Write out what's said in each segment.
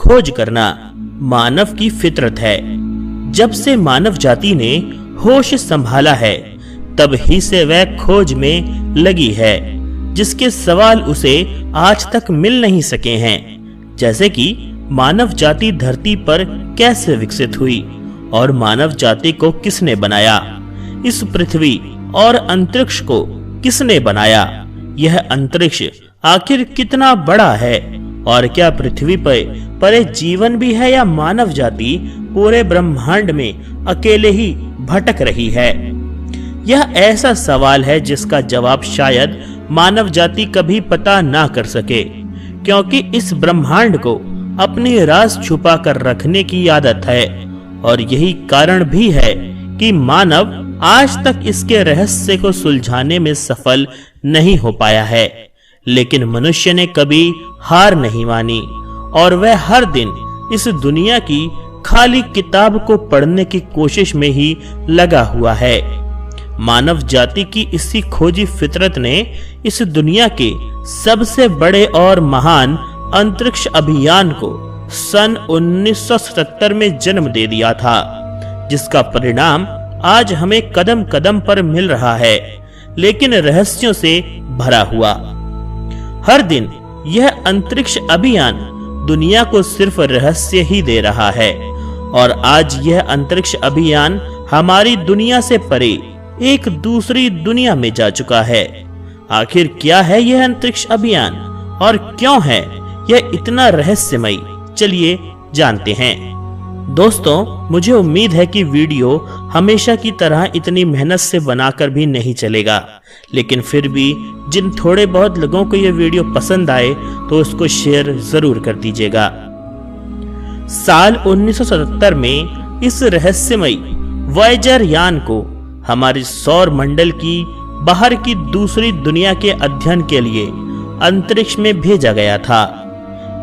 खोज करना मानव की फितरत है। जब से मानव जाति ने होश संभाला है तब ही से वह खोज में लगी है, जिसके सवाल उसे आज तक मिल नहीं सके हैं। जैसे कि मानव जाति धरती पर कैसे विकसित हुई और मानव जाति को किसने बनाया, इस पृथ्वी और अंतरिक्ष को किसने बनाया, यह अंतरिक्ष आखिर कितना बड़ा है और क्या पृथ्वी पर जीवन भी है या मानव जाति पूरे ब्रह्मांड में अकेले ही भटक रही है। यह ऐसा सवाल है जिसका जवाब शायद मानव जाति कभी पता ना कर सके, क्योंकि इस ब्रह्मांड को अपनी राज छुपा कर रखने की आदत है और यही कारण भी है कि मानव आज तक इसके रहस्य को सुलझाने में सफल नहीं हो पाया है। लेकिन मनुष्य ने कभी हार नहीं मानी और वह हर दिन इस दुनिया की खाली किताब को पढ़ने की कोशिश में ही लगा हुआ है। मानव जाति की इसी खोजी फितरत ने इस दुनिया के सबसे बड़े और महान अंतरिक्ष अभियान को सन 1977 में जन्म दे दिया था, जिसका परिणाम आज हमें कदम कदम पर मिल रहा है, लेकिन रहस्यों से भरा हुआ। हर दिन यह अंतरिक्ष अभियान दुनिया को सिर्फ रहस्य ही दे रहा है और आज यह अंतरिक्ष अभियान हमारी दुनिया से परे एक दूसरी दुनिया में जा चुका है। आखिर क्या है यह अंतरिक्ष अभियान और क्यों है यह इतना रहस्यमयी, चलिए जानते हैं। दोस्तों, मुझे उम्मीद है कि वीडियो हमेशा की तरह इतनी मेहनत से बनाकर भी नहीं चलेगा, लेकिन फिर भी जिन थोड़े बहुत लोगों को यह वीडियो पसंद आए तो उसको शेयर जरूर कर दीजिएगा। साल 1977 में इस रहस्यमयी वॉयेजर यान को हमारी सौर मंडल की बाहर की दूसरी दुनिया के अध्ययन के लिए अंतरिक्ष में भेजा गया था।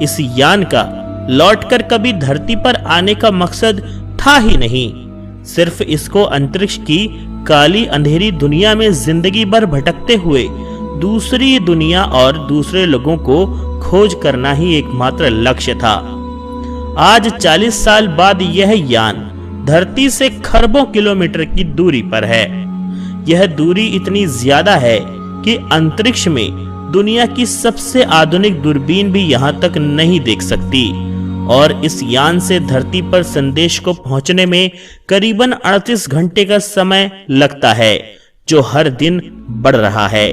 इस यान का लौटकर कभी धरती पर आने का मकसद था ही नहीं, सिर्फ इसको अंतरिक्ष की काली अंधेरी दुनिया में जिंदगी भर भटकते हुए दूसरी दुनिया और दूसरे लोगों को खोज करना ही एकमात्र लक्ष्य था। आज 40 साल बाद यह यान धरती से खरबों किलोमीटर की दूरी पर है। यह दूरी इतनी ज्यादा है कि अंतरिक्ष में दुनिया की सबसे आधुनिक दूरबीन भी यहां तक नहीं देख सकती और इस यान से धरती पर संदेश को पहुंचने में करीबन 38 घंटे का समय लगता है, जो हर दिन बढ़ रहा है।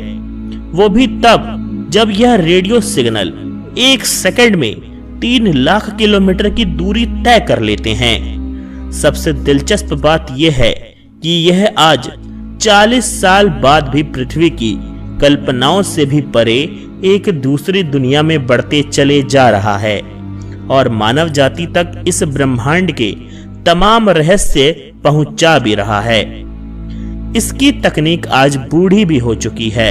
वो भी तब जब यह रेडियो सिग्नल 1 सेकंड में 3 लाख किलोमीटर की दूरी तय कर लेते हैं। सबसे दिलचस्प बात यह है कि यह आज 40 साल बाद भी पृथ्वी की कल्पनाओं से भी परे एक दूसरी दुनिया में बढ़ते चले जा रहा है और मानव जाति तक इस ब्रह्मांड के तमाम रहस्य पहुंचा भी रहा है। इसकी तकनीक आज बूढ़ी भी हो चुकी है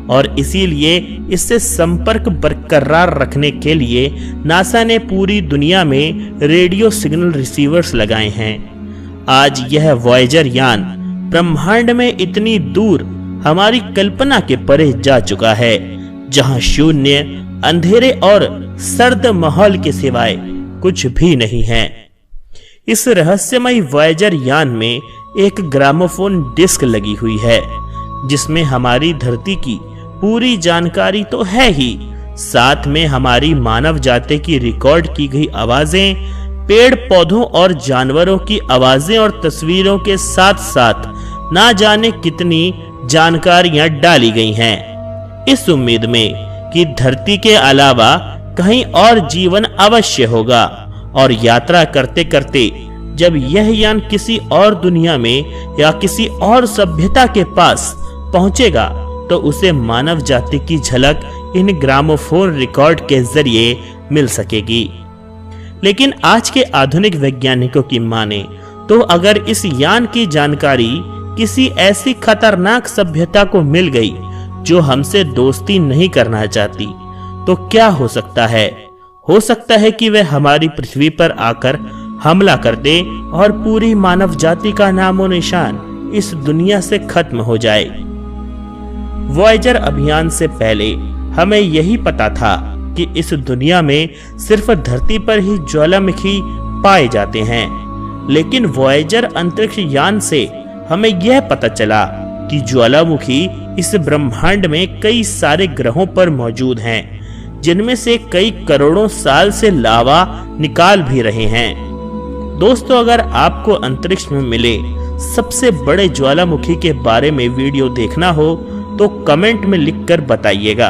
और इसीलिए इससे संपर्क बरकरार रखने के लिए नासा ने पूरी दुनिया में रेडियो सिग्नल रिसीवर्स लगाए हैं। आज यह वॉयेजर यान ब्रह्मांड में इतनी दूर हमारी कल्पना के परे जा चुका है, जहां शून्य, अंधेरे और सर्द माहौल के सिवाय कुछ भी नहीं है। इस रहस्यमयी वॉयेजर यान में एक ग्रामोफोन डिस्क लगी हुई है, जिसमें हमारी धरती की पूरी जानकारी तो है ही, साथ में हमारी मानव जाति की रिकॉर्ड की गई आवाजें, पेड़ पौधों और जानवरों की आवाजें और तस्वीरों के साथ साथ ना जाने कितनी जानकारियां डाली गई हैं, इस उम्मीद में कि धरती के अलावा कहीं और जीवन अवश्य होगा और यात्रा करते करते जब यह यान किसी और दुनिया में या किसी और सभ्यता के पास पहुंचेगा तो उसे मानव जाति की झलक इन ग्रामोफोन रिकॉर्ड के जरिए मिल सकेगी। लेकिन आज के आधुनिक वैज्ञानिकों की माने तो अगर इस यान की जानकारी किसी ऐसी खतरनाक सभ्यता को मिल गई जो हमसे दोस्ती नहीं करना चाहती, तो क्या हो सकता है? हो सकता है कि वह हमारी पृथ्वी पर आकर हमला कर दे और पूरी मानव जाति का नामो निशान इस दुनिया से खत्म हो जाए। वॉयेजर अभियान से पहले हमें यही पता था कि इस दुनिया में सिर्फ धरती पर ही ज्वालामुखी पाए जाते हैं, लेकिन वॉयेजर अंतरिक्ष यान से हमें यह पता चला कि ज्वालामुखी इस ब्रह्मांड में कई सारे ग्रहों पर मौजूद हैं, जिनमें से कई करोड़ों साल से लावा निकाल भी रहे हैं। दोस्तों, अगर आपको अंतरिक्ष में मिले सबसे बड़े ज्वालामुखी के बारे में वीडियो देखना हो तो कमेंट में लिखकर बताइएगा।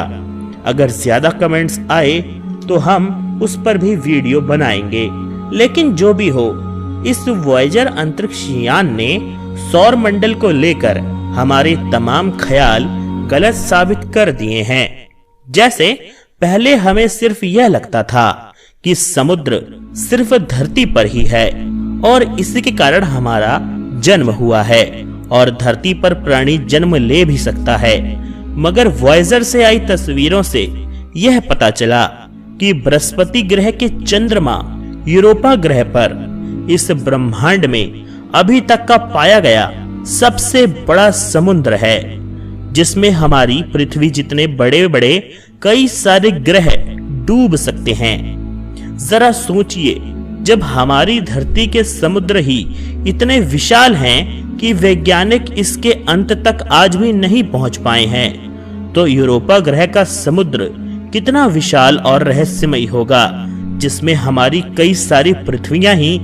अगर ज्यादा कमेंट्स आए तो हम उस पर भी वीडियो बनाएंगे। लेकिन जो भी हो, इस वॉयेजर अंतरिक्ष यान ने सौर मंडल को लेकर हमारे तमाम ख्याल गलत साबित कर दिए हैं। जैसे पहले हमें सिर्फ यह लगता था कि समुद्र सिर्फ धरती पर ही है और इसी के कारण हमारा जन्म हुआ है और धरती पर प्राणी जन्म ले भी सकता है। मगर वॉयेजर से आई तस्वीरों से यह पता चला कि बृहस्पति ग्रह के चंद्रमा यूरोपा ग्रह पर इस ब्रह्मांड में अभी तक का पाया गया सबसे बड़ा समुद्र है, जिसमें हमारी पृथ्वी जितने बड़े बड़े कई सारे ग्रह डूब सकते हैं। जरा सोचिए, जब हमारी धरती के समुद्र ही इतने विशाल हैं कि वैज्ञानिक इसके अंत तक आज भी नहीं पहुंच पाए हैं, तो यूरोपा ग्रह का समुद्र कितना विशाल और रहस्यमयी होगा, जिसमें हमारी कई सारी पृथ्वियां ही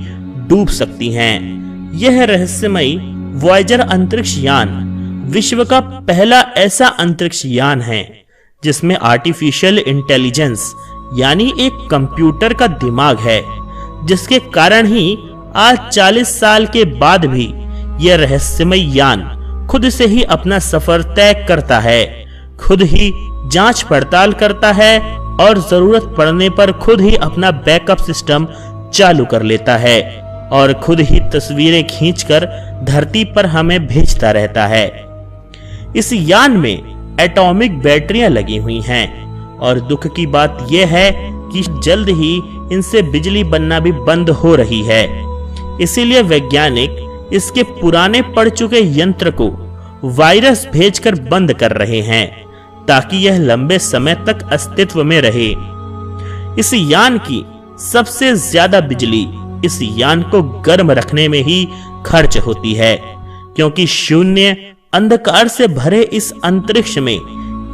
डूब सकती हैं। यह रहस्यमयी वॉयेजर अंतरिक्ष यान विश्व का पहला ऐसा अंतरिक्ष यान है जिसमें आर्टिफिशियल इंटेलिजेंस यानी एक कंप्यूटर का दिमाग है, जिसके कारण ही आज 40 साल के बाद भी यह रहस्यमय यान खुद से ही अपना सफर तय करता है, खुद ही जांच पड़ताल करता है और जरूरत पड़ने पर खुद ही अपना बैकअप सिस्टम चालू कर लेता है और खुद ही तस्वीरें खींचकर धरती पर हमें भेजता रहता है। इस यान में एटॉमिक बैटरियां लगी हुई हैं और दुख की बात यह है कि जल्द ही इनसे बिजली बनना भी बंद हो रही है। इसीलिए वैज्ञानिक इसके पुराने पड़ चुके यंत्र को वायरस भेजकर बंद कर रहे हैं ताकि यह लंबे समय तक अस्तित्व में रहे। इस यान की सबसे ज्यादा बिजली इस यान को गर्म रखने में ही खर्च होती है, क्योंकि शून्य अंधकार से भरे इस अंतरिक्ष में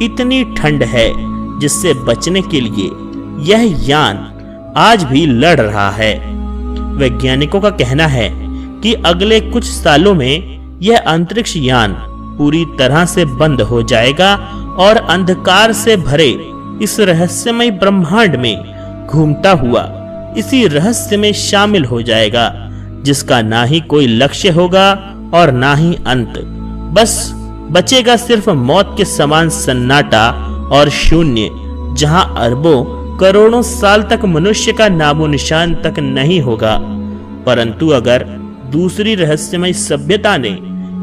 इतनी ठंड है जिससे बचने के लिए यह यान आज भी लड़ रहा है। वैज्ञानिकों का कहना है कि अगले कुछ सालों में यह अंतरिक्ष यान पूरी तरह से बंद हो जाएगा और अंधकार से भरे इस रहस्यमय ब्रह्मांड में घूमता हुआ इसी रहस्य में शामिल हो जाएगा, जिसका ना ही कोई लक्ष्य होगा और ना ही अंत। बस बचेगा सिर्फ मौत के समान सन्नाटा और शून्य, जहां अरबों करोड़ों साल तक मनुष्य का नामो निशान तक नहीं होगा। परंतु अगर दूसरी रहस्यमय सभ्यता ने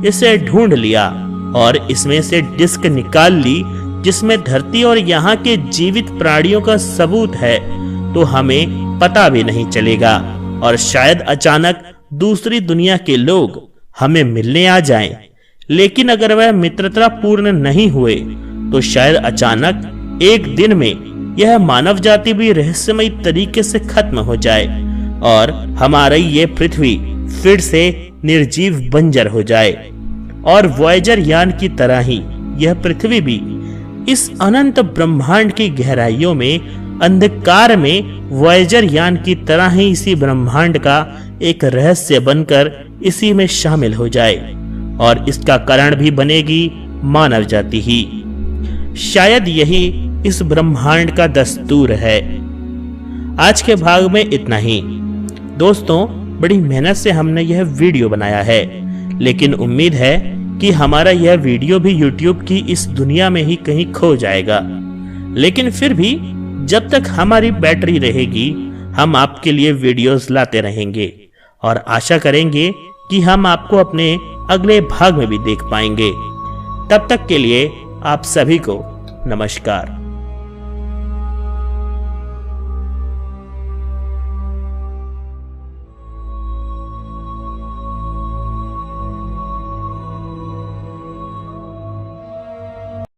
इसे ढूंढ लिया और इसमें से डिस्क निकाल ली जिसमें धरती और यहाँ के जीवित प्राणियों का सबूत है, तो हमें पता भी नहीं चलेगा और शायद अचानक दूसरी दुनिया के लोग हमें मिलने आ जाएं। लेकिन अगर वह मित्रता पूर्ण नहीं हुए तो शायद अचानक एक दिन में यह मानव जाति भी रहस्यमय तरीके से खत्म हो जाए और हमारी ये पृथ्वी फिर से निर्जीव बंजर हो जाए और वॉयेजर यान की तरह ही यह पृथ्वी भी इस अनंत ब्रह्मांड की गहराइयों में अंधकार में वॉयेजर यान की तरह ही इसी ब्रह्मांड का एक रहस्य बनकर इसी में शामिल हो जाए और इसका कारण भी बनेगी मानव जाति ही। शायद यही इस ब्रह्मांड का दस्तूर है। आज के भाग में इतना ही। दोस्तों, बड़ी मेहनत से हमने यह वीडियो बनाया है, लेकिन उम्मीद है कि हमारा यह वीडियो भी YouTube की इस दुनिया में ही कहीं खो जाएगा। लेकिन फिर भी जब तक हमारी बैटरी रहेगी हम आपके लिए वीडियोस लाते रहेंगे और आशा करेंगे कि हम आपको अपने अगले भाग में भी देख पाएंगे। तब तक के लिए आप सभी को नमस्कार।